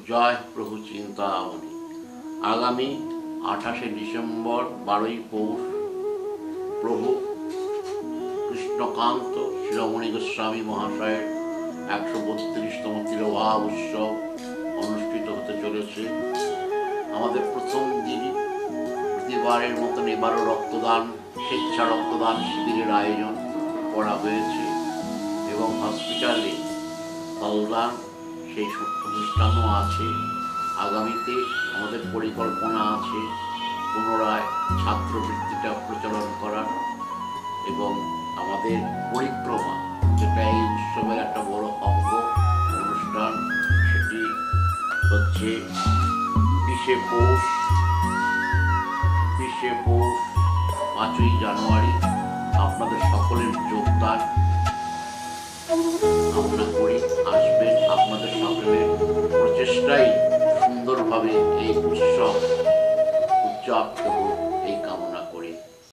জয় প্রভু চিন্তামণি। আগামী 28শে ডিসেম্বর 12ই পৌষ প্রভু কৃষ্ণকান্ত শিরোমণি গোস্বামী মহাশয়ের 132তম তিরোভাব উৎসব অনুষ্ঠিত হতে চলেছে। আমাদের প্রথম দিন প্রতিবারের মতন এবারও রক্তদান, স্বেচ্ছা রক্তদান শিবিরের আয়োজন করা হয়েছে এবং হসপিটালে ফলদান সেই অনুষ্ঠানও আছে। আগামীতে আমাদের পরিকল্পনা আছে পুনরায় ছাত্রবৃত্তিটা প্রচলন করার এবং আমাদের পরিক্রমা, যেটা এই উৎসবের একটা বড় অঙ্গ অনুষ্ঠান, সেটি হচ্ছে 20শে পৌষ 5ই জানুয়ারি। আপনাদের সকলের যোগদান কামনা করি। আসবেন, আপনাদের সকলের প্রচেষ্টাই সুন্দরভাবে এই উৎসব উদযাপিত